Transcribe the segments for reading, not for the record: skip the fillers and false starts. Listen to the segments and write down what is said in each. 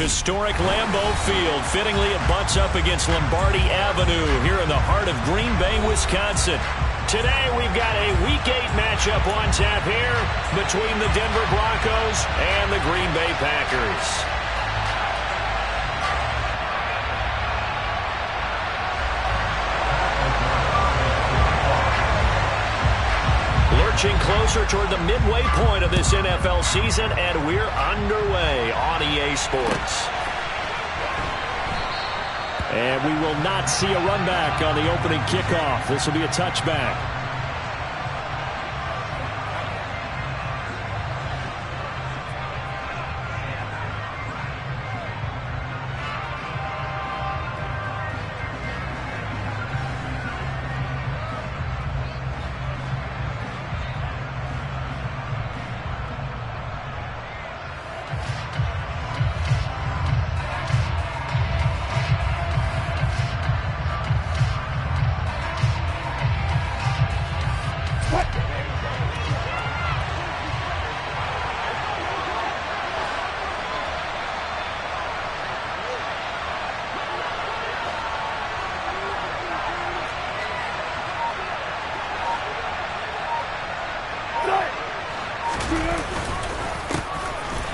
Historic Lambeau Field. Fittingly, it butts up against Lombardi Avenue here in the heart of Green Bay, Wisconsin. Today, we've got a Week 8 matchup on tap here between the Denver Broncos and the Green Bay Packers. Lurching closer toward the midway point of this NFL season, and we're underway on EA Sports. And we will not see a run back on the opening kickoff. This will be a touchback.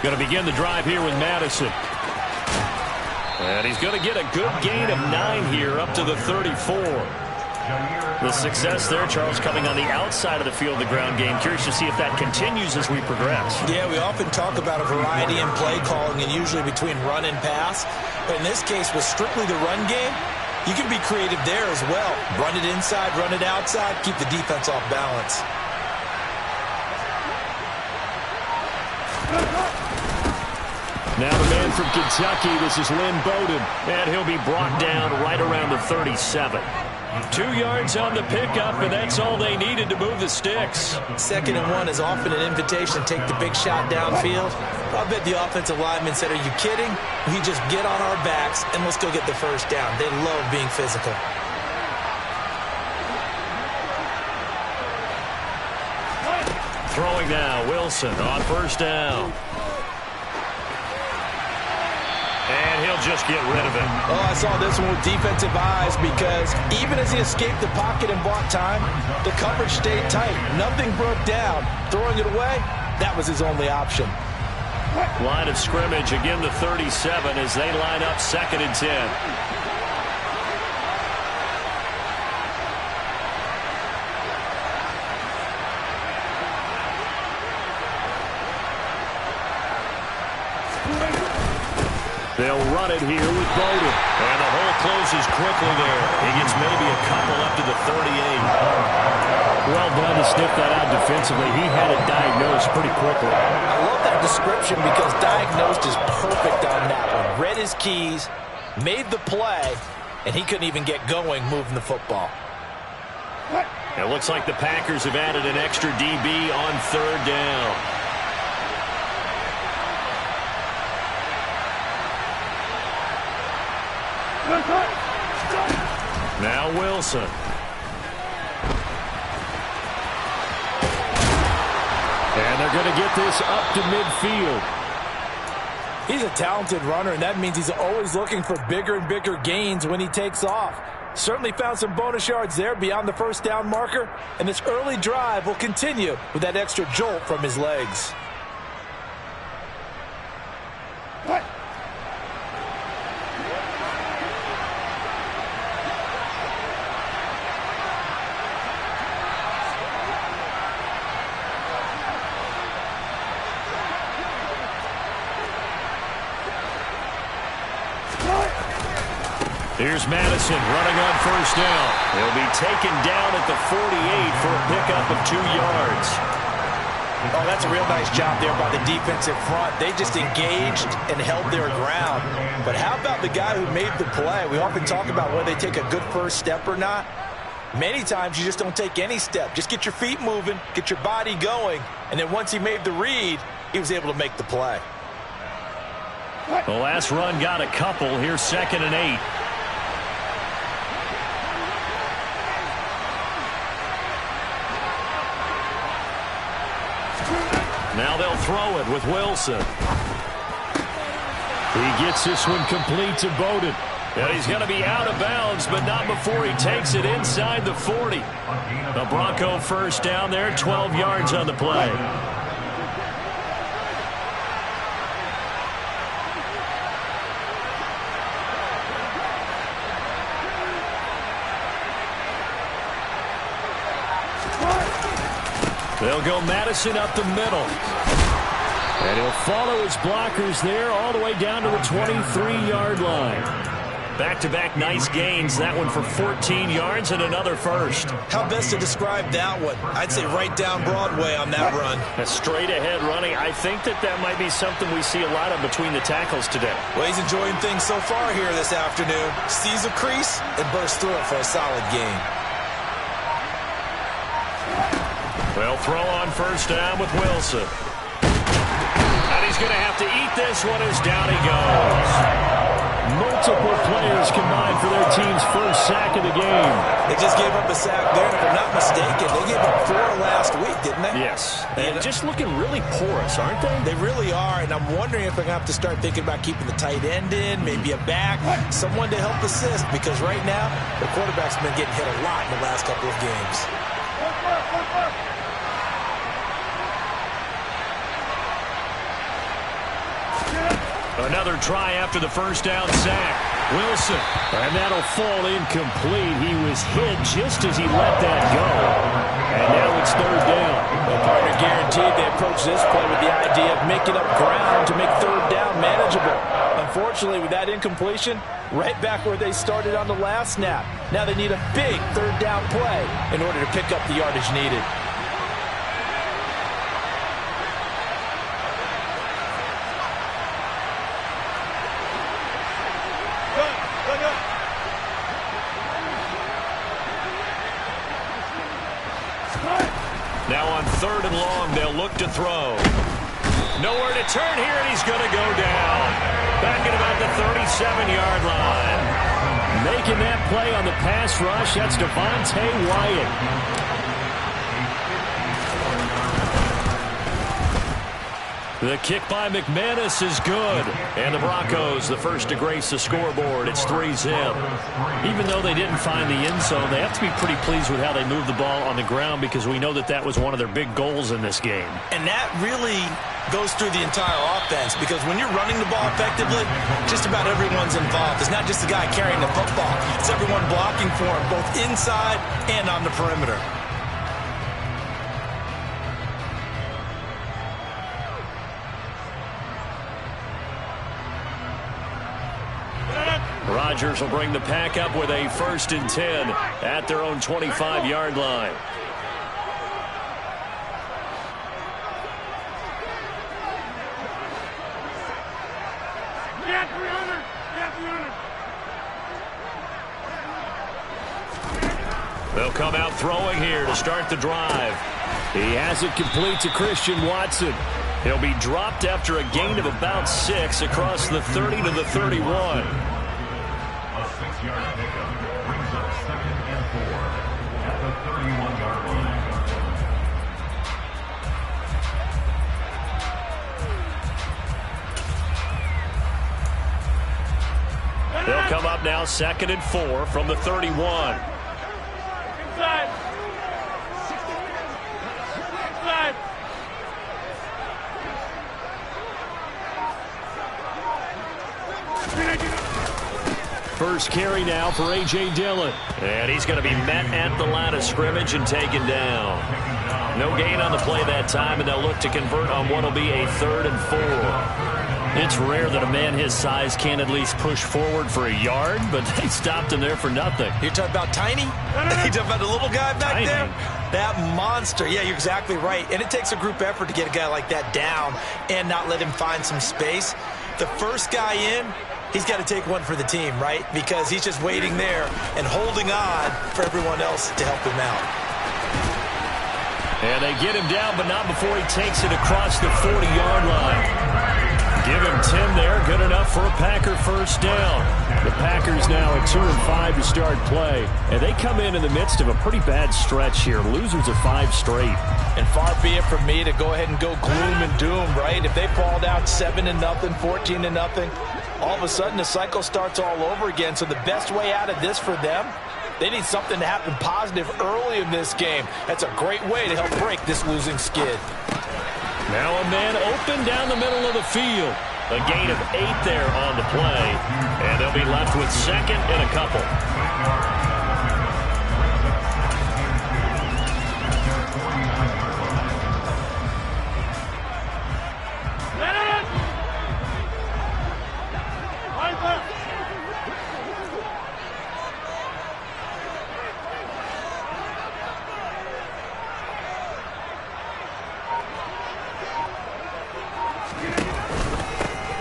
Going to begin the drive here with Madison. And he's going to get a good gain of 9 here up to the 34. The success there, Charles, coming on the outside of the field, the ground game. Curious to see if that continues as we progress. Yeah, we often talk about a variety in play calling and usually between run and pass. But in this case, with strictly the run game, you can be creative there as well. Run it inside, run it outside, keep the defense off balance. Now the man from Kentucky, this is Lynn Bowden, and he'll be brought down right around the 37. 2 yards on the pickup, and that's all they needed to move the sticks. 2nd and 1 is often an invitation to take the big shot downfield. I bet the offensive lineman said, are you kidding? We just get on our backs, and let's go get the first down. They love being physical. Throwing now, Wilson on first down. And he'll just get rid of it. Oh, I saw this one with defensive eyes because even as he escaped the pocket and bought time, the coverage stayed tight. Nothing broke down. Throwing it away, that was his only option. Line of scrimmage, again the 37 as they line up 2nd and 10. They'll run it here with Bowden. And the hole closes quickly there. He gets maybe a couple up to the 38. Well done to sniff that out defensively. He had it diagnosed pretty quickly. I love that description because diagnosed is perfect on that one. Read his keys, made the play, and he couldn't even get going moving the football. It looks like the Packers have added an extra DB on 3rd down. Now Wilson. And they're going to get this up to midfield. He's a talented runner, and that means he's always looking for bigger and bigger gains when he takes off. Certainly found some bonus yards there beyond the first down marker, and this early drive will continue with that extra jolt from his legs. Here's Madison running on first down. He'll be taken down at the 48 for a pickup of 2 yards. Oh, that's a real nice job there by the defensive front. They just engaged and held their ground. But how about the guy who made the play? We often talk about whether they take a good first step or not. Many times you just don't take any step. Just get your feet moving, get your body going, and then once he made the read, he was able to make the play. The last run got a couple. Here's 2nd and 8. Now they'll throw it with Wilson. He gets this one complete to Bowden. And he's going to be out of bounds, but not before he takes it inside the 40. The Bronco first down there, 12 yards on the play. They'll go Madison up the middle. And he'll follow his blockers there all the way down to the 23-yard line. Back-to-back nice gains. That one for 14 yards and another first. How best to describe that one? I'd say right down Broadway on that run. A straight-ahead running. I think that might be something we see a lot of between the tackles today. Well, he's enjoying things so far here this afternoon. Sees a crease and bursts through it for a solid gain. They'll throw on first down with Wilson. And he's going to have to eat this one as down he goes. Multiple players combined for their team's first sack of the game. They just gave up a sack there, and if I'm not mistaken, they gave up 4 last week, didn't they? Yes. And just looking really porous, aren't they? They really are, and I'm wondering if they're going to have to start thinking about keeping the tight end in, maybe a back, someone to help assist, because right now, the quarterback's been getting hit a lot in the last couple of games. Another try after the first down sack. Wilson. And that'll fall incomplete. He was hit just as he let that go. And now it's third down. The partner guaranteed they approach this play with the idea of making up ground to make third down manageable. Unfortunately, with that incompletion, right back where they started on the last snap. Now they need a big third down play in order to pick up the yardage needed. Now on third and long, they'll look to throw. Nowhere to turn here, and he's going to go down. Back at about the 37-yard line. Making that play on the pass rush, that's Devontae Wyatt. The kick by McManus is good. And the Broncos, the first to grace the scoreboard. It's 3-zip. Even though they didn't find the end zone, they have to be pretty pleased with how they moved the ball on the ground, because we know that was one of their big goals in this game. And that really goes through the entire offense, because when you're running the ball effectively, just about everyone's involved. It's not just the guy carrying the football. It's everyone blocking for him, both inside and on the perimeter. Rodgers will bring the pack up with a 1st and 10 at their own 25-yard line. They'll come out throwing here to start the drive. He has it complete to Christian Watson. He'll be dropped after a gain of about 6 across the 30 to the 31. Brings up 2nd and 4 at the 31-yard line. They'll come up now 2nd and 4 from the 31. Inside. Inside. First carry now for A.J. Dillon. And he's going to be met at the line of scrimmage and taken down. No gain on the play that time, and they'll look to convert on what will be a 3rd and 4. It's rare that a man his size can at least push forward for a yard, but they stopped him there for nothing. You're talking about Tiny? You're talking about the little guy back Tiny. there? That monster. Yeah, you're exactly right. And it takes a group effort to get a guy like that down and not let him find some space. The first guy in, he's got to take one for the team, right? Because he's just waiting there and holding on for everyone else to help him out. And they get him down, but not before he takes it across the 40-yard line. Give him 10 there, good enough for a Packer first down. The Packers now at 2-5 to start play. And they come in the midst of a pretty bad stretch here. Losers of 5 straight. And far be it from me to go ahead and go gloom and doom, right? If they fall down 7-0, 14-0, all of a sudden the cycle starts all over again. So the best way out of this for them, they need something to happen positive early in this game. That's a great way to help break this losing skid. Now a man open down the middle of the field. A gain of 8 there on the play. And they'll be left with second and a couple.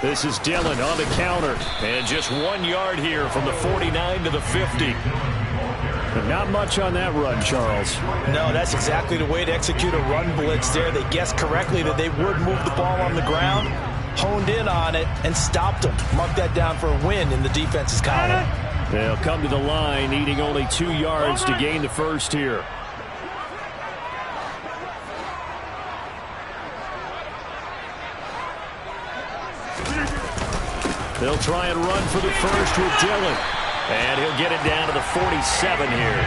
This is Dillon on the counter. And just 1 yard here from the 49 to the 50. But not much on that run, Charles. No, that's exactly the way to execute a run blitz there. They guessed correctly that they would move the ball on the ground, honed in on it, and stopped them. Mark that down for a win in the defense's column. They'll come to the line, needing only 2 yards to gain the first here. They'll try and run for the first with Dillon. And he'll get it down to the 47 here.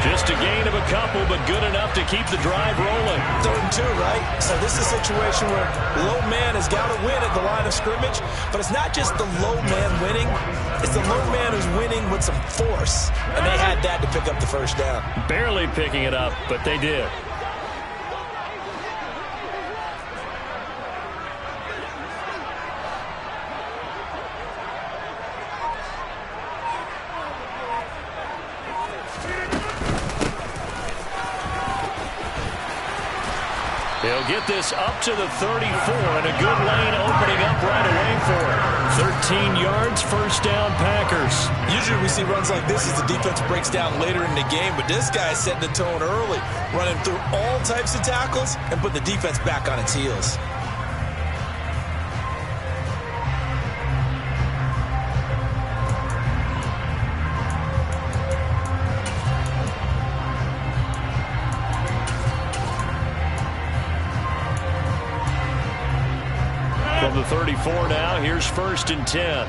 Just a gain of a couple, but good enough to keep the drive rolling. 3rd and 2, right? So this is a situation where low man has got to win at the line of scrimmage. But it's not just the low man winning. It's the low man who's winning with some force. And they had that to pick up the first down. Barely picking it up, but they did. He'll get this up to the 34, and a good lane opening up right away for him. 13 yards, first down, Packers. Usually we see runs like this as the defense breaks down later in the game, but this guy is setting the tone early, running through all types of tackles and putting the defense back on its heels. From the 34 now, here's 1st and 10.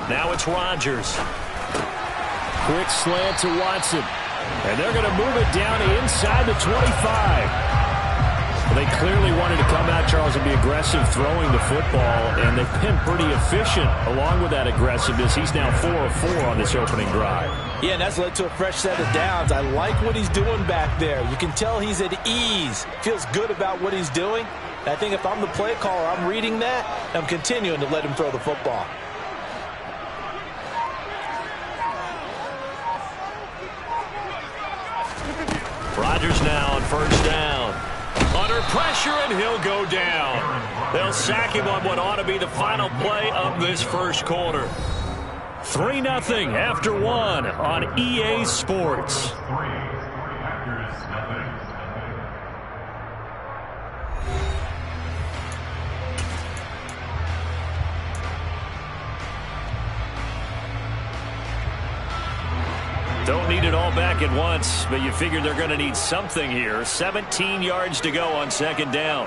Now it's Rodgers. Quick slant to Watson. And they're going to move it down to inside the 25. They clearly wanted to come out, Charles, and be aggressive throwing the football, and they've been pretty efficient along with that aggressiveness. He's now 4 of 4 on this opening drive. Yeah, and that's led to a fresh set of downs. I like what he's doing back there. You can tell he's at ease, feels good about what he's doing. And I think if I'm the play caller, I'm reading that, and I'm continuing to let him throw the football. Rodgers now on 1st down. Under pressure, and he'll go down. They'll sack him on what ought to be the final play of this first quarter. 3-0 after 1 on EA Sports. Don't need it all back at once, but you figure they're going to need something here. 17 yards to go on 2nd down.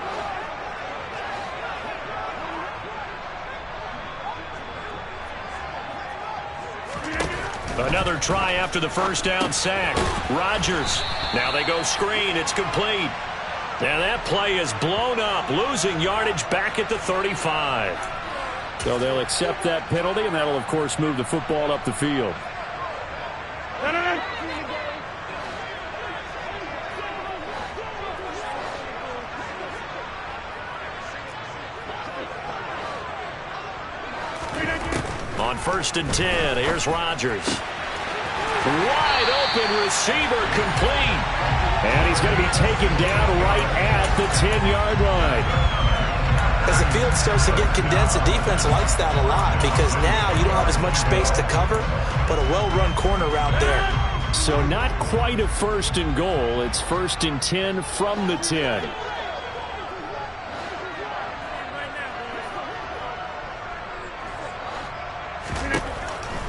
Another try after the first down sack. Rodgers. Now they go screen. It's complete. And that play is blown up, losing yardage back at the 35. So they'll accept that penalty, and that'll, of course, move the football up the field. On 1st and 10, here's Rodgers. Wide open receiver, complete. And he's going to be taken down right at the 10-yard line. As the field starts to get condensed, the defense likes that a lot because now you don't have as much space to cover, but a well-run corner out there. So not quite a 1st and goal. It's 1st and 10 from the 10.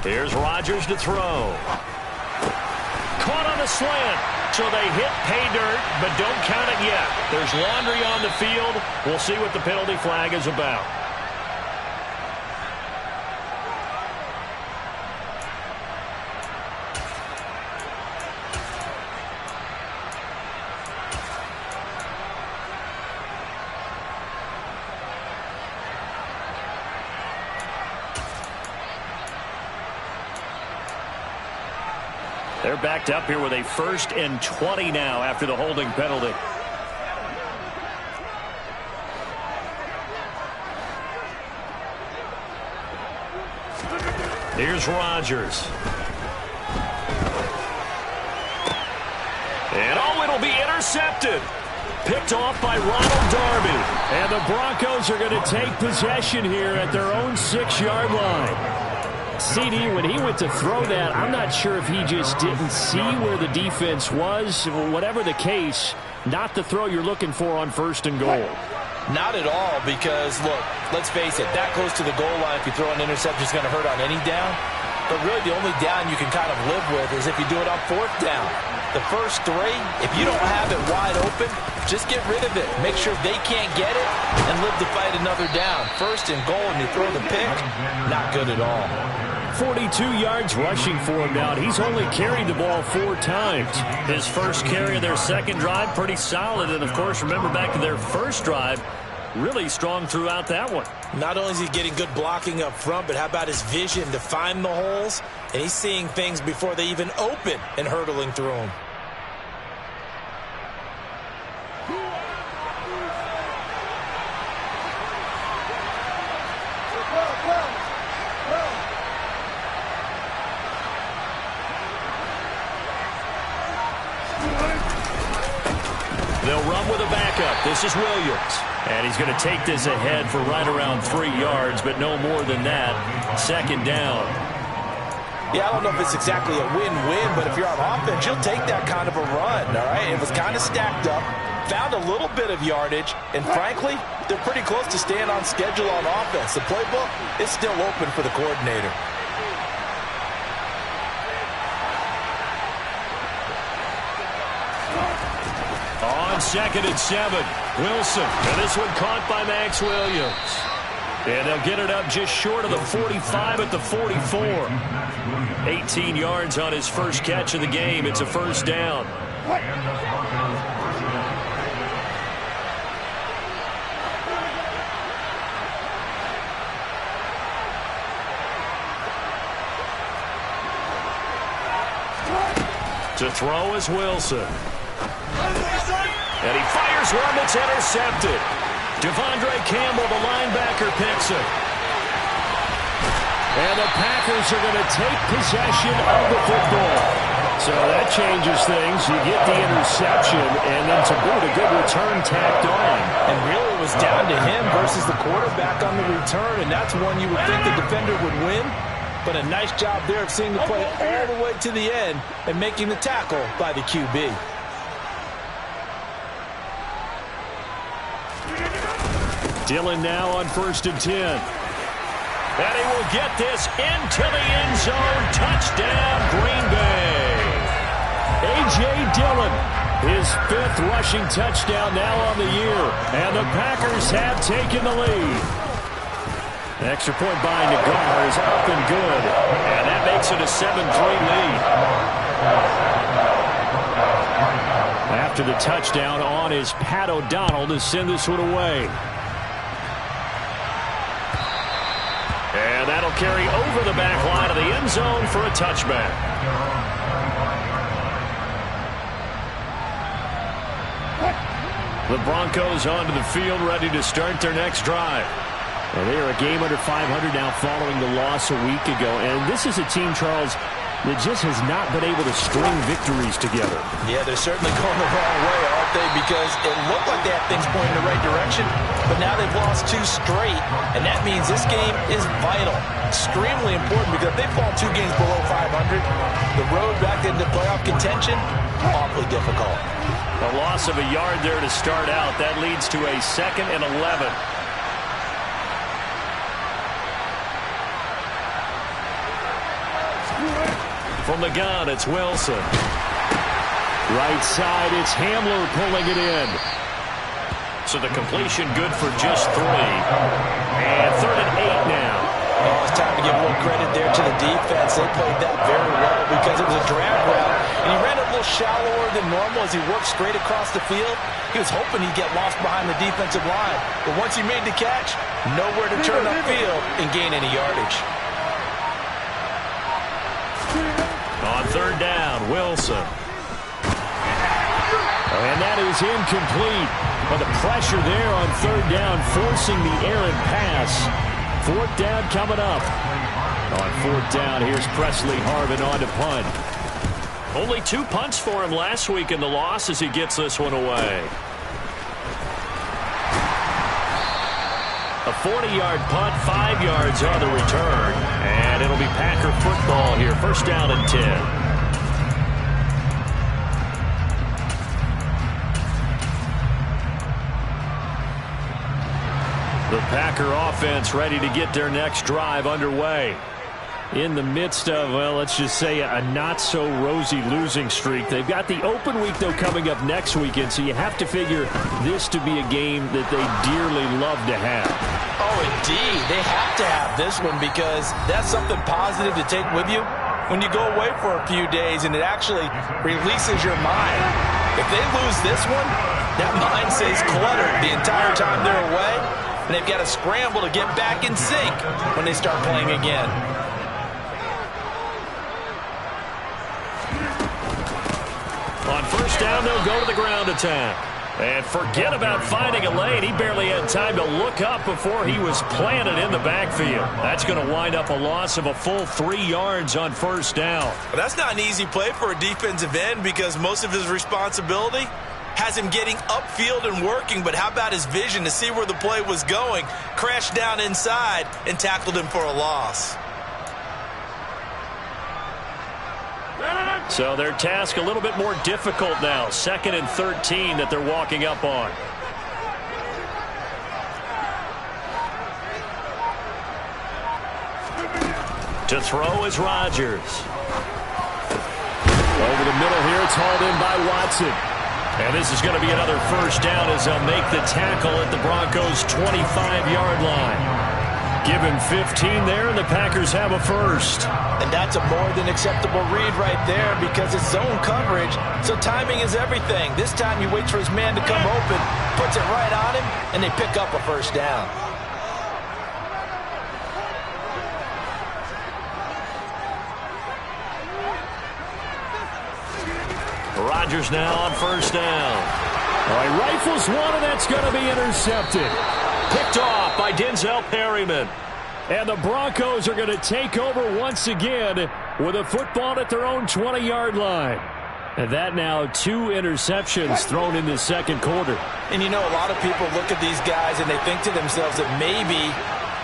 Here's Rodgers to throw. slant. So they hit pay dirt, but don't count it yet. There's laundry on the field. We'll see what the penalty flag is about. They're backed up here with a 1st and 20 now after the holding penalty. Here's Rodgers. And it'll be intercepted. Picked off by Ronald Darby. And the Broncos are going to take possession here at their own 6-yard line. CD, when he went to throw that, I'm not sure if he just didn't see where the defense was. Whatever the case, not the throw you're looking for on 1st and goal. Not at all, because, look, let's face it, that close to the goal line, if you throw an interception, it's going to hurt on any down. But really the only down you can kind of live with is if you do it on 4th down. The first 3, if you don't have it wide open, just get rid of it. Make sure they can't get it and live to fight another down. 1st and goal, and you throw the pick, not good at all. 42 yards rushing for him now. He's only carried the ball 4 times. His first carry of their 2nd drive, pretty solid. And, of course, remember back to their 1st drive, really strong throughout that one. Not only is he getting good blocking up front, but how about his vision to find the holes? And he's seeing things before they even open and hurdling through them. They'll run with a backup. This is Williams. And he's going to take this ahead for right around 3 yards, but no more than that. 2nd down. Yeah, I don't know if it's exactly a win-win, but if you're on offense, you'll take that kind of a run, all right? It was kind of stacked up, found a little bit of yardage, and frankly, they're pretty close to staying on schedule on offense. The playbook is still open for the coordinator. On 2nd and 7, Wilson. And this one caught by Max Williams. And they'll get it up just short of the 45 at the 44. 18 yards on his first catch of the game. It's a 1st down. To throw is Wilson. And he fires one that's intercepted. Devondre Campbell, the linebacker, picks it. And the Packers are going to take possession of the football. So that changes things. You get the interception, and then to boot, a good return tacked on. And really it was down to him versus the quarterback on the return, and that's one you would think the defender would win. But a nice job there of seeing the play all the way to the end and making the tackle by the QB. Dillon now on 1st and 10. And he will get this into the end zone. Touchdown, Green Bay. A.J. Dillon, his 5th rushing touchdown now on the year. And the Packers have taken the lead. Extra point by Nagar is up and good. And that makes it a 7-3 lead. After the touchdown on is Pat O'Donnell to send this one away. And that'll carry over the back line of the end zone for a touchback. The Broncos onto the field, ready to start their next drive. Well, they are a game under 500 now following the loss a week ago. And this is a team, Charles, that just has not been able to string victories together. Yeah, they're certainly going the wrong way, aren't they? Because it looked like they had things pointing in the right direction, but now they've lost 2 straight, and that means this game is vital. Extremely important, because if they fall 2 games below 500, the road back into playoff contention, awfully difficult. A loss of a yard there to start out. That leads to a 2nd and 11. From the gun, it's Wilson. Right side, it's Hamler pulling it in. So the completion good for just 3. And 3rd and 8 now. Oh, it's time to give a little credit there to the defense. They played that very well because it was a drag route. And he ran a little shallower than normal as he worked straight across the field. He was hoping he'd get lost behind the defensive line. But once he made the catch, nowhere to turn upfield and gain any yardage. On 3rd down, Wilson. And that is incomplete. But the pressure there on 3rd down, forcing the errant pass. 4th down coming up. On 4th down, here's Presley Harvin on to punt. Only 2 punts for him last week in the loss as he gets this one away. A 40-yard punt, 5 yards on the return. And it'll be Packer football here. 1st down and 10. The Packer offense ready to get their next drive underway. In the midst of, well, let's just say a not-so-rosy losing streak. They've got the open week, though, coming up next weekend, so you have to figure this to be a game that they dearly love to have. Oh, indeed. They have to have this one because that's something positive to take with you when you go away for a few days, and it actually releases your mind. If they lose this one, that mind stays cluttered the entire time they're away. And they've got to scramble to get back in sync when they start playing again. On 1st down, they'll go to the ground attack. And forget about finding a lane. He barely had time to look up before he was planted in the backfield. That's going to wind up a loss of a full 3 yards on 1st down. Well, that's not an easy play for a defensive end because most of his responsibility has him getting upfield and working, but how about his vision to see where the play was going, crashed down inside, and tackled him for a loss. So their task a little bit more difficult now. 2nd and 13 that they're walking up on. To throw is Rodgers. Over the middle here, it's hauled in by Watson. And this is going to be another 1st down as they'll make the tackle at the Broncos' 25-yard line. Give him 15 there, and the Packers have a 1st. And that's a more than acceptable read right there because it's zone coverage, so timing is everything. This time he waits for his man to come open, puts it right on him, and they pick up a 1st down. Rodgers now on 1st down. All right, rifles one, and that's going to be intercepted. Picked off by Denzel Perryman. And the Broncos are going to take over once again with a football at their own 20-yard line. And that now 2 interceptions thrown in the 2nd quarter. And you know, a lot of people look at these guys and they think to themselves that maybe,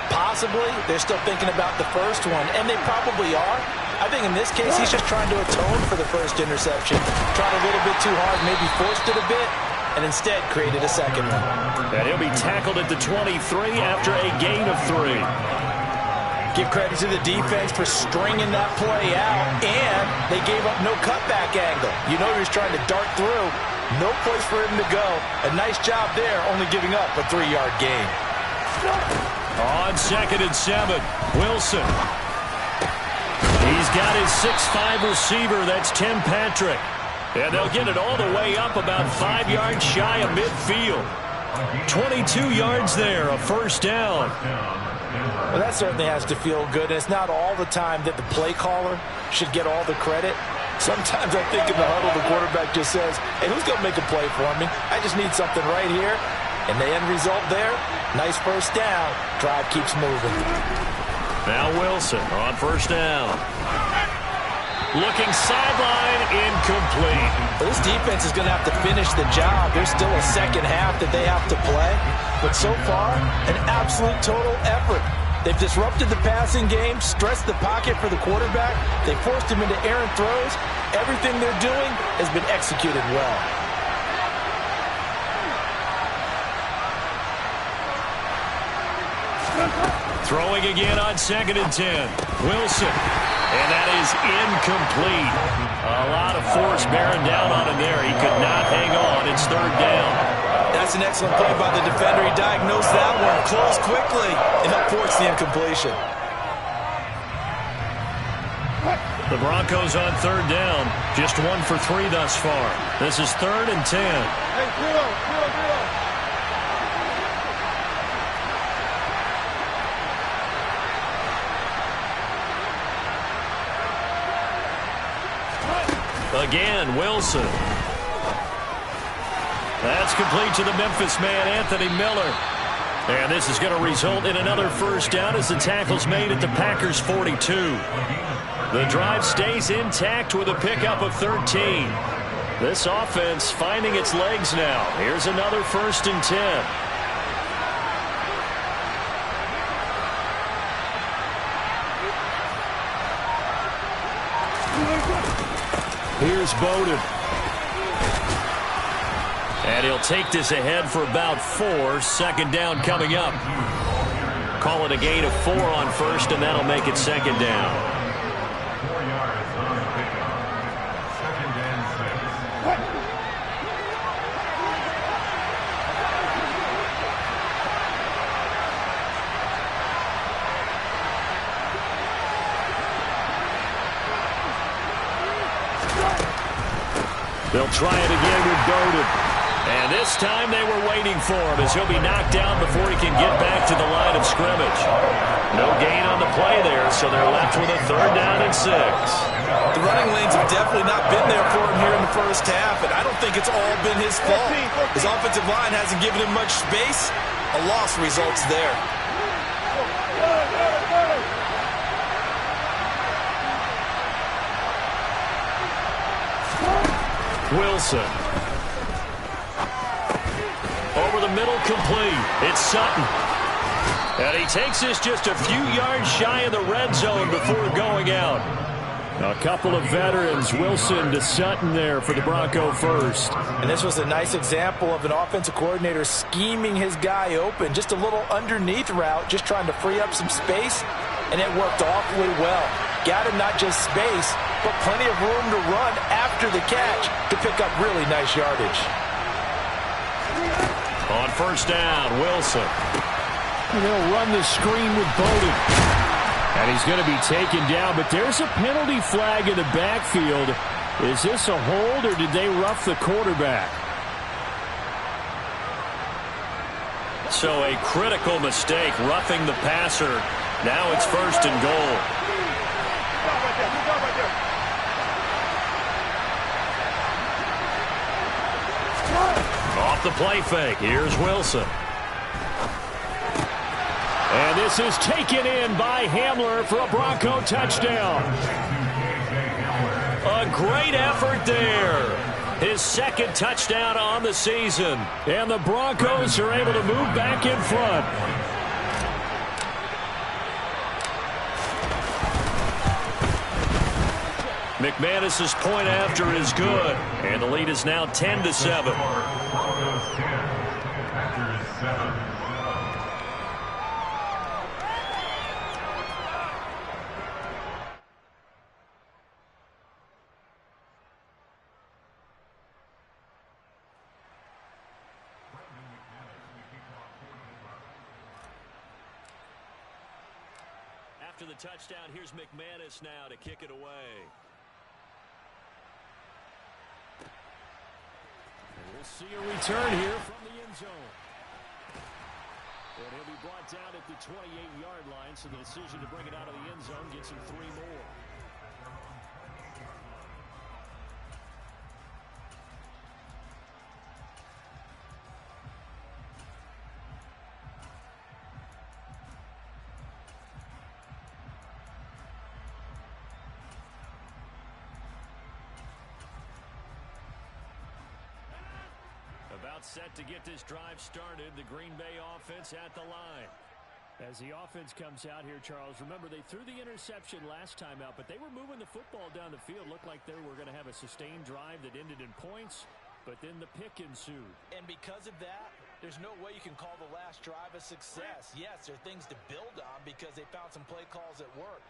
possibly, they're still thinking about the first one. And they probably are. I think in this case, he's just trying to atone for the 1st interception. Tried a little bit too hard, maybe forced it a bit, and instead created a 2nd one. And he'll be tackled at the 23 after a gain of 3. Give credit to the defense for stringing that play out, and they gave up no cutback angle. You know he was trying to dart through. No place for him to go. A nice job there, only giving up a 3-yard gain. On 2nd and 7, Wilson. He's got his 6'5 receiver. That's Tim Patrick. And they'll get it all the way up about 5 yards shy of midfield. 22 yards there, a 1st down. Well, that certainly has to feel good. And it's not all the time that the play caller should get all the credit. Sometimes I think in the huddle, the quarterback just says, hey, who's going to make a play for me? I just need something right here. And the end result there, nice 1st down. Drive keeps moving. Now Wilson on 1st down. Looking sideline, incomplete. This defense is going to have to finish the job. There's still a 2nd half that they have to play. But so far, an absolute total effort. They've disrupted the passing game, stressed the pocket for the quarterback. They forced him into errant throws. Everything they're doing has been executed well. Throwing again on 2nd and 10. Wilson. And that is incomplete. A lot of force Defense bearing down on him there. He could not hang on. It's third down. That's an excellent play by the defender. He diagnosed that one, closed quickly, and helped force the incompletion. The Broncos on third down. Just 1 for 3 thus far. This is 3rd and 10. Hey, zero. Again, Wilson. That's complete to the Memphis man, Anthony Miller. And this is going to result in another first down as the tackle's made at the Packers' 42. The drive stays intact with a pickup of 13. This offense finding its legs now. Here's another 1st and 10. Here's Bowden. And he'll take this ahead for about 4. 2nd down coming up. Call it a gain of 4 on 1st, and that'll make it 2nd down. 4 yards on the pickup. 2nd and 6. They'll try it again with Bowden. And this time they were waiting for him as he'll be knocked down before he can get back to the line of scrimmage. No gain on the play there, so they're left with a 3rd down and 6. The running lanes have definitely not been there for him here in the first half, and I don't think it's all been his fault. His offensive line hasn't given him much space. A loss results there. Wilson. Over the middle, complete. It's Sutton. And he takes this just a few yards shy of the red zone before going out. A couple of veterans, Wilson to Sutton there for the Bronco first. And this was a nice example of an offensive coordinator scheming his guy open. Just a little underneath route, just trying to free up some space, and it worked awfully well. Got him not just space, but plenty of room to run after the catch to pick up really nice yardage. On 1st down, Wilson. And they'll run the screen with Bowden. And he's going to be taken down, but there's a penalty flag in the backfield. Is this a hold, or did they rough the quarterback? So a critical mistake, roughing the passer. Now it's 1st and goal. Off the play fake. Here's Wilson. And this is taken in by Hamler for a Bronco touchdown. A great effort there. His 2nd touchdown on the season. And the Broncos are able to move back in front. McManus's point after is good. And the lead is now 10-7. Broncos 10. Packers 7. After the touchdown, here's McManus now to kick it away. And we'll see a return here from the end zone. And he'll be brought down at the 28-yard line, so the decision to bring it out of the end zone gets him 3 more. About set to get this drive started. The Green Bay offense at the line. As the offense comes out here, Charles, remember they threw the interception last time out, but they were moving the football down the field. Looked like they were going to have a sustained drive that ended in points, but then the pick ensued. And because of that, there's no way you can call the last drive a success. Yes, there are things to build on because they found some play calls that work.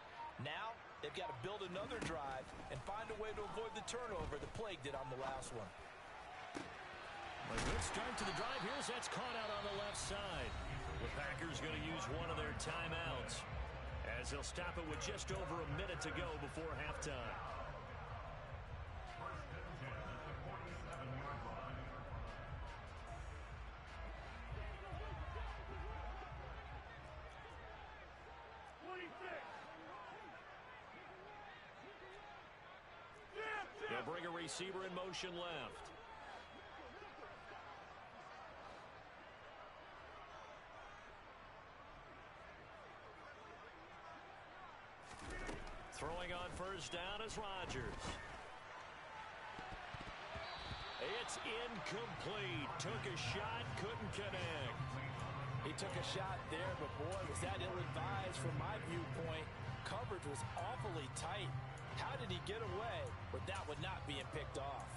Now, They've got to build another drive and find a way to avoid the turnover that plagued it on the last one. A good start to the drive here as that's caught out on the left side. The Packers going to use one of their timeouts as they'll stop it with just over a minute to go before halftime. First and 10 at the 47-yard line. They'll bring a receiver in motion left. Throwing on first down is Rodgers. It's incomplete. Took a shot, couldn't connect. He took a shot there, but boy, was that ill-advised from my viewpoint. Coverage was awfully tight. How did he get away with that one not being picked off?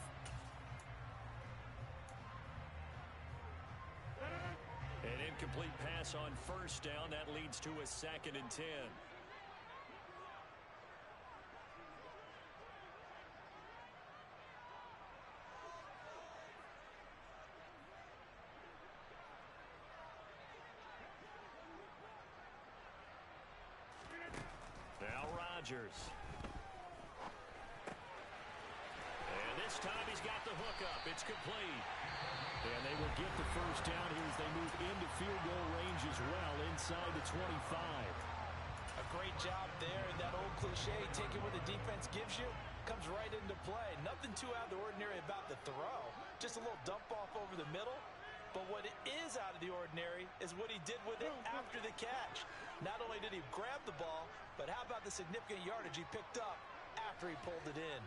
An incomplete pass on first down. That leads to a 2nd and 10. Now Rodgers. And this time he's got the hookup. It's complete. And they will get the first down here as they move into field goal range as well inside the 25. A great job there, and that old cliche, taking what the defense gives you, comes right into play. Nothing too out of the ordinary about the throw. Just a little dump off over the middle. But what is out of the ordinary is what he did with it after the catch. Not only did he grab the ball, but how about the significant yardage he picked up after he pulled it in.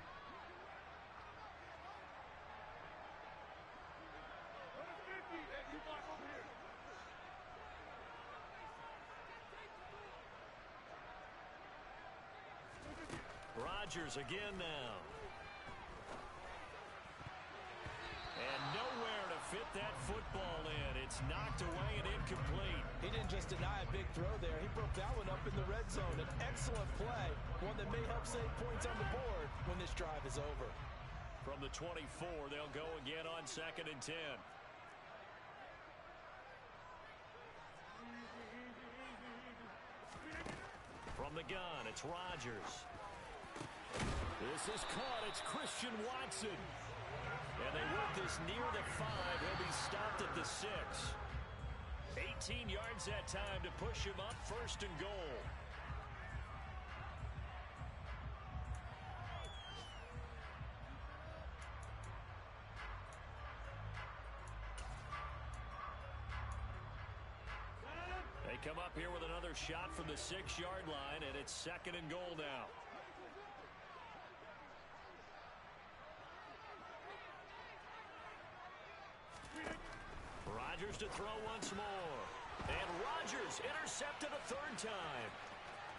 Rodgers again now. And nowhere to fit that football in. It's knocked away and incomplete. He didn't just deny a big throw there. He broke that one up in the red zone. An excellent play, one that may help save points on the board when this drive is over. From the 24, they'll go again on 2nd and 10. From the gun, it's Rodgers. This is caught. It's Christian Watson. And they work this near the 5. He'll be stopped at the 6. 18 yards that time to push him up 1st and goal. They come up here with another shot from the 6-yard line, and it's 2nd and goal now. Rodgers to throw once more. And Rodgers intercepted a 3rd time.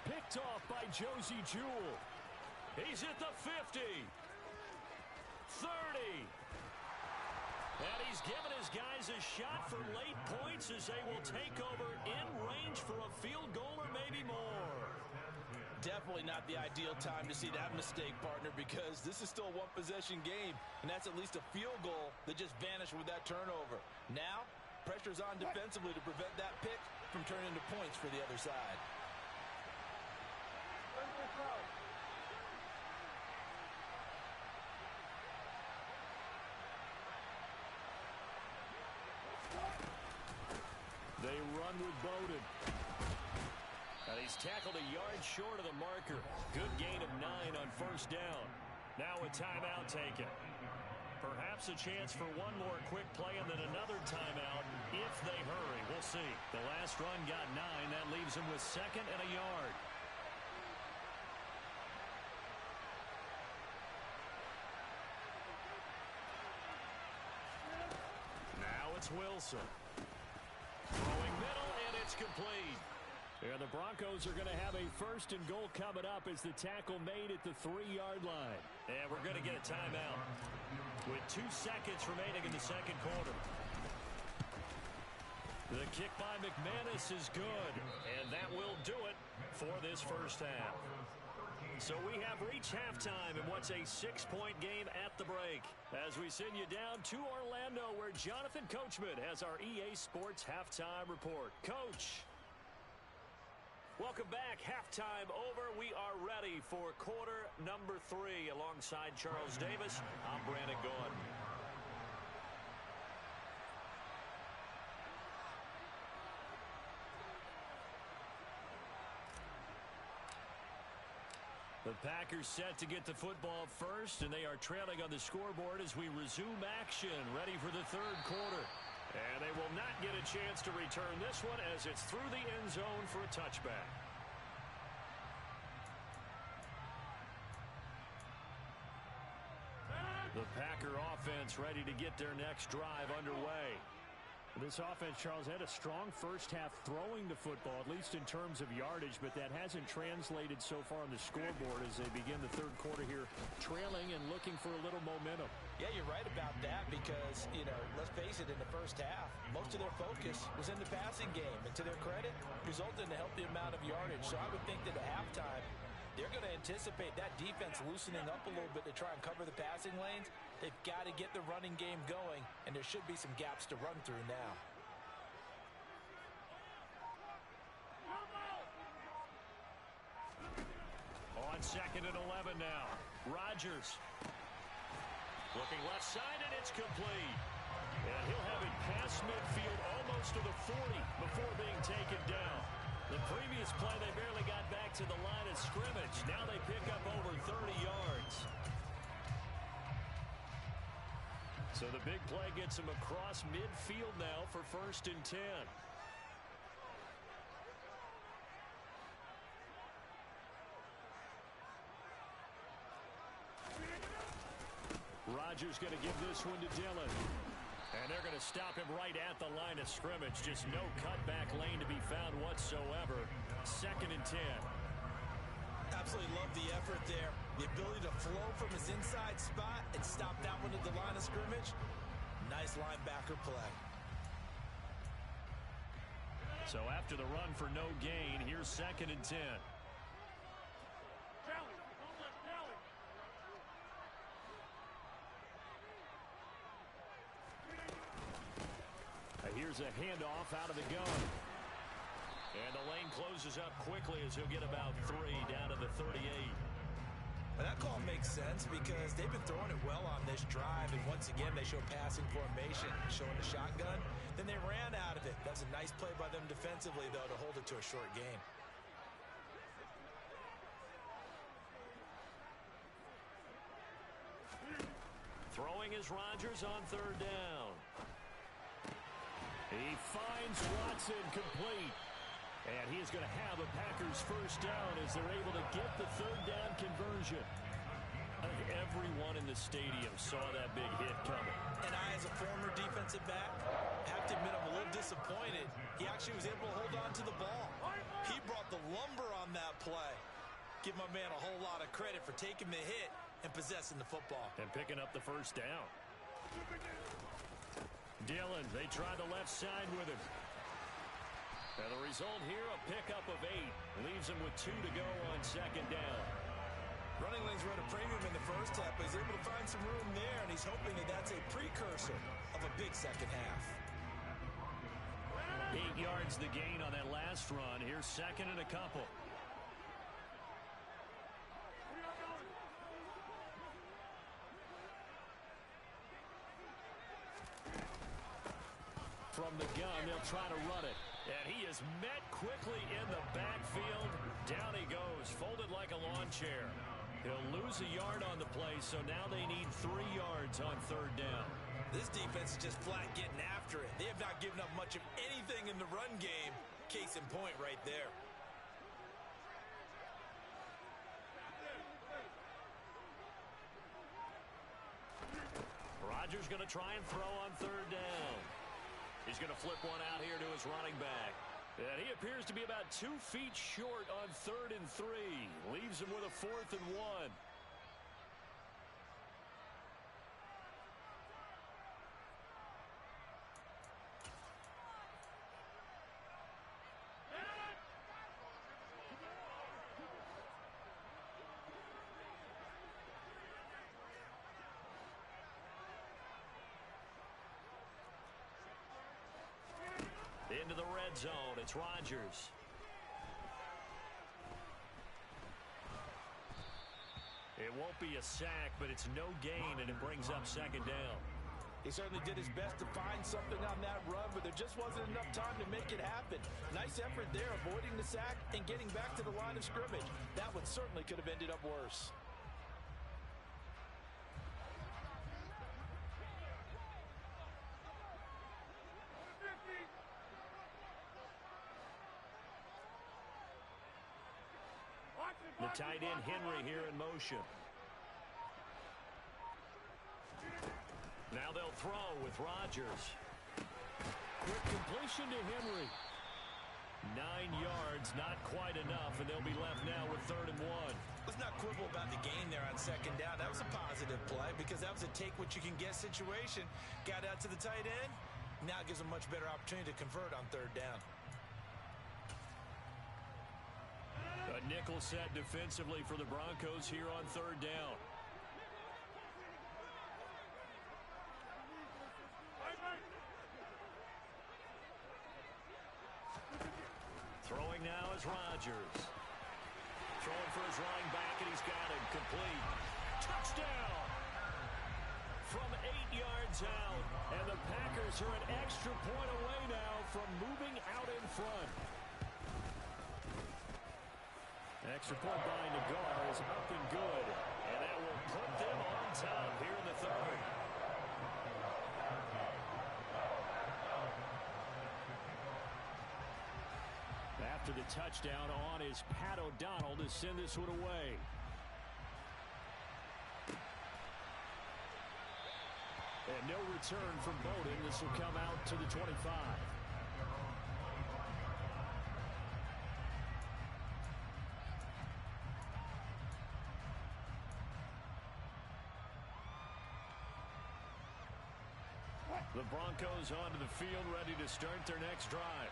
Picked off by Josie Jewell. He's at the 50. 30. And he's given his guys a shot for late points as they will take over in range for a field goal or maybe more. Definitely not the ideal time to see that mistake, partner, because this is still a one-possession game, and that's at least a field goal that just vanished with that turnover. Now, pressure's on defensively to prevent that pick from turning into points for the other side. They run with Bowden. And he's tackled a yard short of the marker. Good gain of 9 on 1st down. Now a timeout taken. Perhaps a chance for one more quick play and then another timeout if they hurry. We'll see. The last run got 9. That leaves them with 2nd and a yard. Now it's Wilson. Throwing middle, and it's complete. And the Broncos are going to have a 1st and goal coming up as the tackle made at the 3-yard line. And we're going to get a timeout with 2 seconds remaining in the 2nd quarter. The kick by McManus is good, and that will do it for this 1st half. So we have reached halftime in what's a 6-point game at the break. As we send you down to Orlando, where Jonathan Coachman has our EA Sports Halftime Report. Coach. Welcome back. Halftime over. We are ready for quarter number 3. Alongside Charles Davis, I'm Brandon Gaudin. The Packers set to get the football first, and they are trailing on the scoreboard as we resume action, ready for the third quarter. And they will not get a chance to return this one as it's through the end zone for a touchback. The Packer offense ready to get their next drive underway. This offense, Charles, had a strong first half throwing the football, at least in terms of yardage, but that hasn't translated so far on the scoreboard as they begin the third quarter here, trailing and looking for a little momentum. Yeah, you're right about that because, let's face it, in the first half, most of their focus was in the passing game. And to their credit, resulted in a healthy amount of yardage. So I would think that at halftime, they're going to anticipate that defense loosening up a little bit to try and cover the passing lanes. They've got to get the running game going, and there should be some gaps to run through now. On 2nd and 11 now. Rodgers. Looking left side, and it's complete. And he'll have it past midfield almost to the 40 before being taken down. The previous play, they barely got back to the line of scrimmage. Now they pick up over 30 yards. So the big play gets them across midfield now for 1st and 10. Rodgers going to give this one to Dillon. And they're going to stop him right at the line of scrimmage. Just no cutback lane to be found whatsoever. 2nd and 10. Absolutely love the effort there. The ability to flow from his inside spot and stop that one at the line of scrimmage. Nice linebacker play. So after the run for no gain, here's 2nd and 10. Here's a handoff out of the gun. And the lane closes up quickly as he'll get about 3 down to the 38. Well, that call makes sense because they've been throwing it well on this drive. And once again, they show passing formation, showing the shotgun. Then they ran out of it. That's a nice play by them defensively, though, to hold it to a short game. Throwing is Rodgers on 3rd down. He finds Watson complete. And he is going to have a Packers 1st down as they're able to get the 3rd down conversion. I think everyone in the stadium saw that big hit coming. And I, as a former defensive back, have to admit I'm a little disappointed. He actually was able to hold on to the ball. He brought the lumber on that play. Give my man a whole lot of credit for taking the hit and possessing the football. And picking up the 1st down. Dillon, they try the left side with him. And the result here, a pickup of 8. Leaves him with 2 to go on 2nd down. Running lanes were at a premium in the first half, but he's able to find some room there, and he's hoping that that's a precursor of a big second half. 8 yards the gain on that last run. Here's 2nd and a couple. From the gun, they'll try to run it. And he is met quickly in the backfield. Down he goes, folded like a lawn chair. He'll lose a yard on the play, so now they need 3 yards on 3rd down. This defense is just flat getting after it. They have not given up much of anything in the run game. Case in point right there. Rodgers going to try and throw on 3rd down. He's going to flip one out here to his running back. And he appears to be about 2 feet short on 3rd and 3. Leaves him with a 4th and 1. red zone. It's Rodgers. It won't be a sack, but it's no gain, and it brings up second down. He certainly did his best to find something on that run, but there just wasn't enough time to make it happen. Nice effort there, avoiding the sack and getting back to the line of scrimmage. That one certainly could have ended up worse. The tight end Henry here in motion. Now they'll throw with Rodgers. Quick completion to Henry. 9 yards, not quite enough, and they'll be left now with 3rd and 1. Let's not quibble about the gain there on second down. That was a positive play because that was a take-what-you-can-get situation. Got out to the tight end. Now it gives a much better opportunity to convert on 3rd down. A nickel set defensively for the Broncos here on 3rd down. Throwing now is Rodgers. Throwing for his running back, and he's got him complete. Touchdown! From 8 yards out, and the Packers are an extra point away now from moving out in front. Extra point by Nagar is up and good, and that will put them on top here in the 3rd. After the touchdown, on is Pat O'Donnell to send this one away. And no return from Bowden. This will come out to the 25. The Broncos onto the field, ready to start their next drive.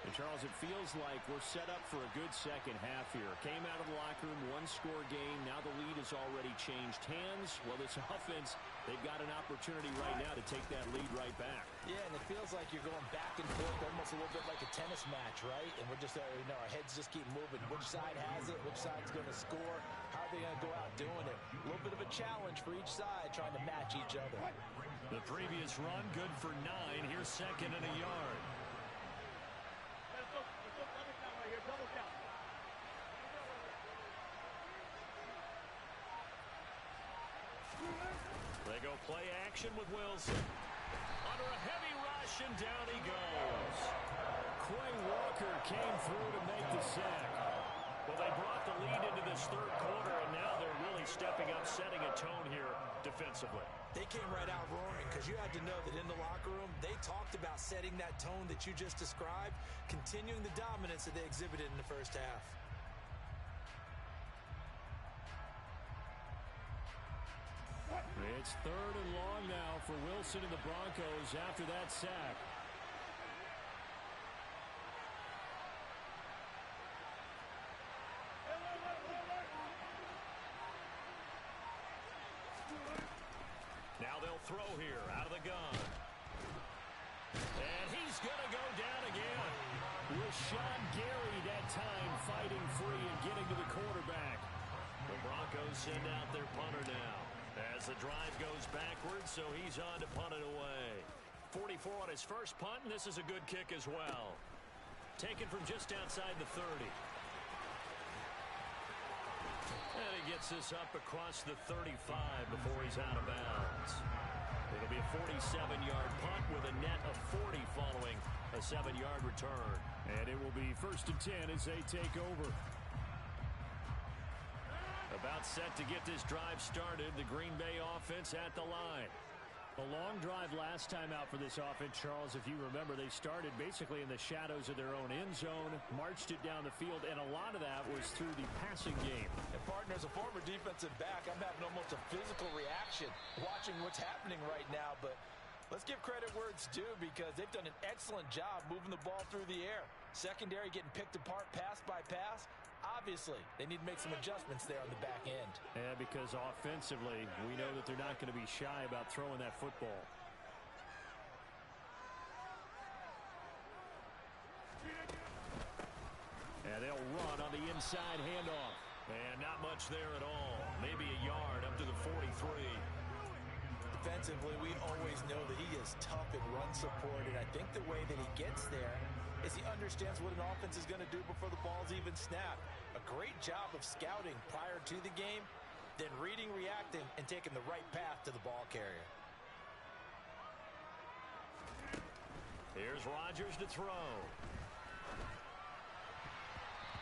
And Charles, it feels like we're set up for a good second half here. Came out of the locker room, 1-score game. Now the lead has already changed hands. Well, this offense, they've got an opportunity right now to take that lead right back. Yeah, and it feels like you're going back and forth, almost a little bit like a tennis match, right? And we're just, our heads just keep moving. Which side has it? Which side's going to score? How are they going to go out doing it? A little bit of a challenge for each side, trying to match each other. The previous run, good for 9. Here's 2nd and a yard. Double count. They go play action with Wilson. Under a heavy rush, and down he goes. Quay Walker came through to make the sack. Well, they brought the lead into this 3rd quarter, and now they're really stepping up, setting a tone here defensively. They came right out roaring because you had to know that in the locker room, they talked about setting that tone that you just described, continuing the dominance that they exhibited in the first half. It's 3rd and long now for Wilson and the Broncos after that sack. Now they'll throw here out of the gun. And he's going to go down again. Rashawn Gary that time fighting free and getting to the quarterback. The Broncos send out their punter now as the drive goes backwards, so he's on to punt it away. 44 on his first punt, and this is a good kick as well. Taken from just outside the 30. And he gets this up across the 35 before he's out of bounds. It'll be a 47-yard punt with a net of 40 following a 7-yard return. And it will be 1st and 10 as they take over. About set to get this drive started. The Green Bay offense at the line. A long drive last time out for this offense, Charles. If you remember, they started basically in the shadows of their own end zone, marched it down the field, and a lot of that was through the passing game. And partner, as a former defensive back, I'm having almost a physical reaction watching what's happening right now. But let's give credit where it's due because they've done an excellent job moving the ball through the air. Secondary getting picked apart pass by pass. Obviously, they need to make some adjustments there on the back end. Yeah, because offensively, we know that they're not going to be shy about throwing that football. And they'll run on the inside handoff. And not much there at all. Maybe a yard up to the 43. Defensively, we always know that he is tough in run support, and I think the way that he gets there is he understands what an offense is going to do before the ball's even snapped. A great job of scouting prior to the game, then reading, reacting, and taking the right path to the ball carrier. Here's Rodgers to throw.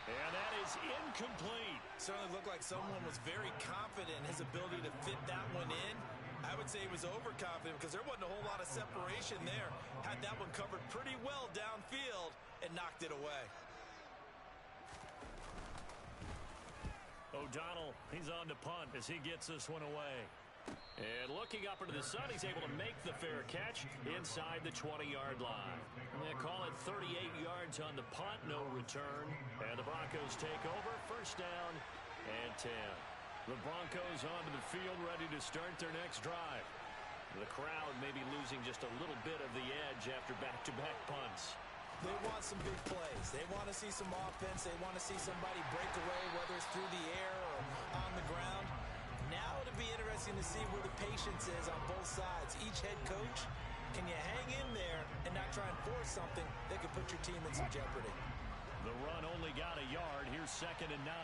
And that is incomplete. Certainly looked like someone was very confident in his ability to fit that one in. I would say he was overconfident because there wasn't a whole lot of separation there. Had that one covered pretty well downfield and knocked it away. O'Donnell, he's on to punt as he gets this one away. And looking up into the sun, he's able to make the fair catch inside the 20-yard line. They call it 38 yards on the punt, no return. And the Broncos take over, first down and 10. The Broncos onto the field, ready to start their next drive. The crowd may be losing just a little bit of the edge after back-to-back punts. They want some big plays. They want to see some offense. They want to see somebody break away, whether it's through the air or on the ground. Now it'll be interesting to see where the patience is on both sides. Each head coach, can you hang in there and not try and force something that could put your team in some jeopardy? The run only got a yard. Here's 2nd and 9.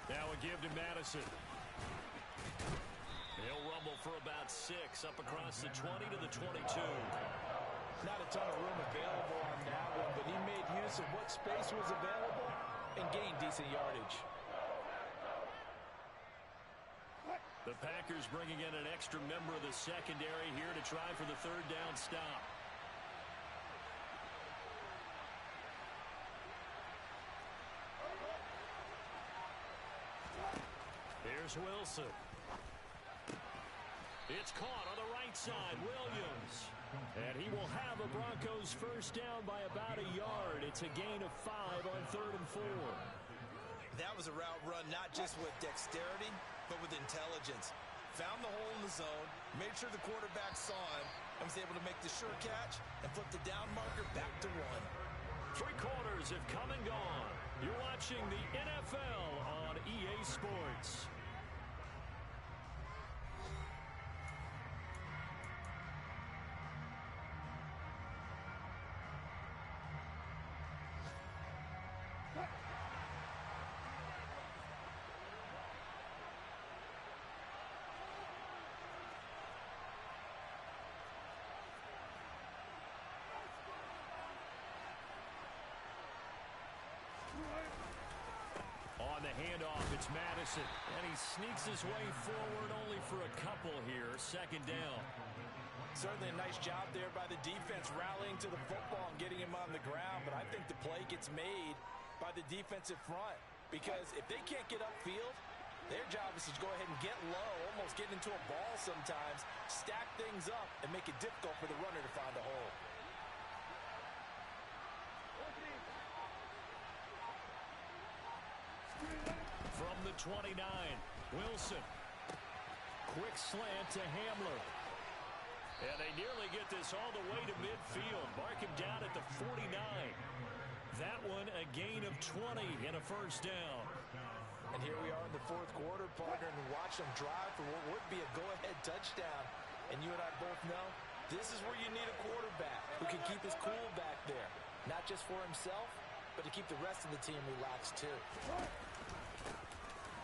Now a give to Madison. He'll rumble for about 6 up across the 20 to the 22. Not a ton of room available on that one, but he made use of what space was available and gained decent yardage. The Packers bringing in an extra member of the secondary here to try for the 3rd down stop. Here's Wilson. It's caught on the right side, Williams. And he will have a Broncos first down by about a yard. It's a gain of 5 on 3rd and 4. That was a route run not just with dexterity, but with intelligence. Found the hole in the zone, made sure the quarterback saw him, and was able to make the sure catch and flip the down marker back to 1. 3 quarters have come and gone. You're watching the NFL on EA Sports. On the handoff, it's Madison. And he sneaks his way forward only for a couple here. 2nd down. Certainly a nice job there by the defense rallying to the football and getting him on the ground. But I think the play gets made by the defensive front. Because if they can't get upfield, their job is to go ahead and get low, almost get into a ball sometimes, stack things up, and make it difficult for the runner to find a hole. From the 29, Wilson. Quick slant to Hamler. And they nearly get this all the way to midfield. Mark him down at the 49. That one a gain of 20 and a first down. And here we are in the 4th quarter, partner, and watch them drive for what would be a go-ahead touchdown. And you and I both know this is where you need a quarterback who can keep his cool back there. Not just for himself, but to keep the rest of the team relaxed too.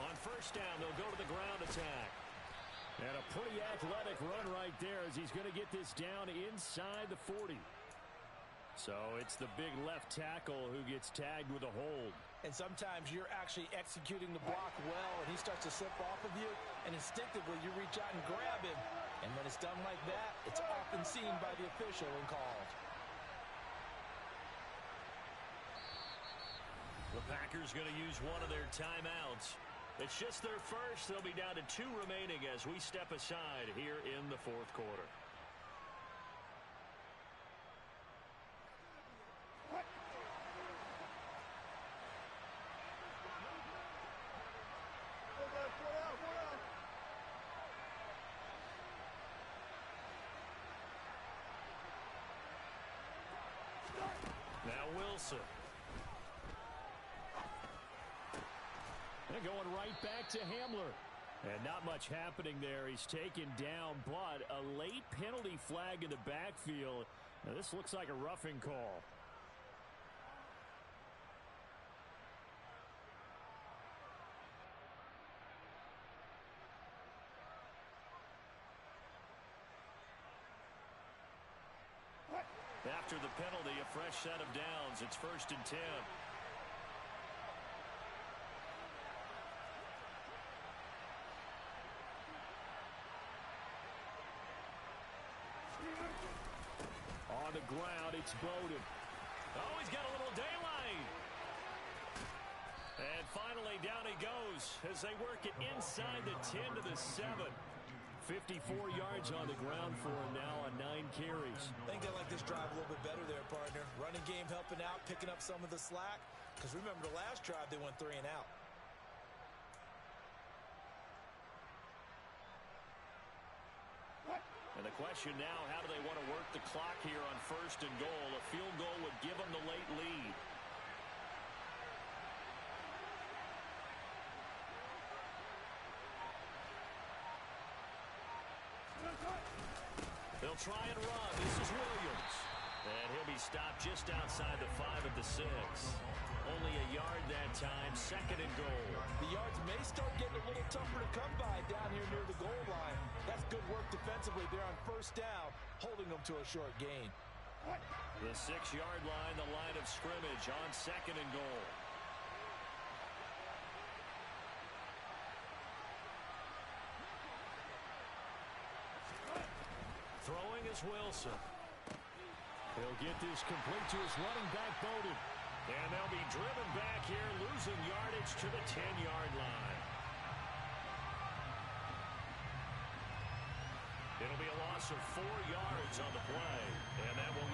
On first down, they'll go to the ground attack. And a pretty athletic run right there as he's going to get this down inside the 40. So it's the big left tackle who gets tagged with a hold. And sometimes you're actually executing the block well, and he starts to slip off of you, and instinctively you reach out and grab him. And when it's done like that, it's often seen by the official and called. The Packers going to use one of their timeouts. It's just their first. They'll be down to 2 remaining as we step aside here in the 4th quarter. Now Wilson. They're going right back to Hamler. And not much happening there. He's taken down, but a late penalty flag in the backfield. Now this looks like a roughing call. After the penalty, a fresh set of downs. It's 1st and 10. On the ground, it's Bowden. Oh, he's got a little daylight. And finally, down he goes as they work it inside the 10 to the 7. 54 yards on the ground for him now on 9 carries. I think they like this drive a little bit better there, partner. Running game helping out, picking up some of the slack. Because remember, the last drive, they went 3 and out. And the question now, how do they want to work the clock here on 1st and goal? A field goal would give them the late lead. They'll try and run. This is Williams. And he'll be stopped just outside the 5 at the 6. Only a yard that time, 2nd and goal. The yards may start getting a little tougher to come by down here near the goal line. That's good work defensively there on 1st down, holding them to a short gain. The 6-yard line, the line of scrimmage on 2nd and goal. Throwing is Wilson. He'll get this complete to his running back, Bowden. And they'll be driven back here, losing yardage to the 10-yard line. It'll be a loss of 4 yards on the play. And that will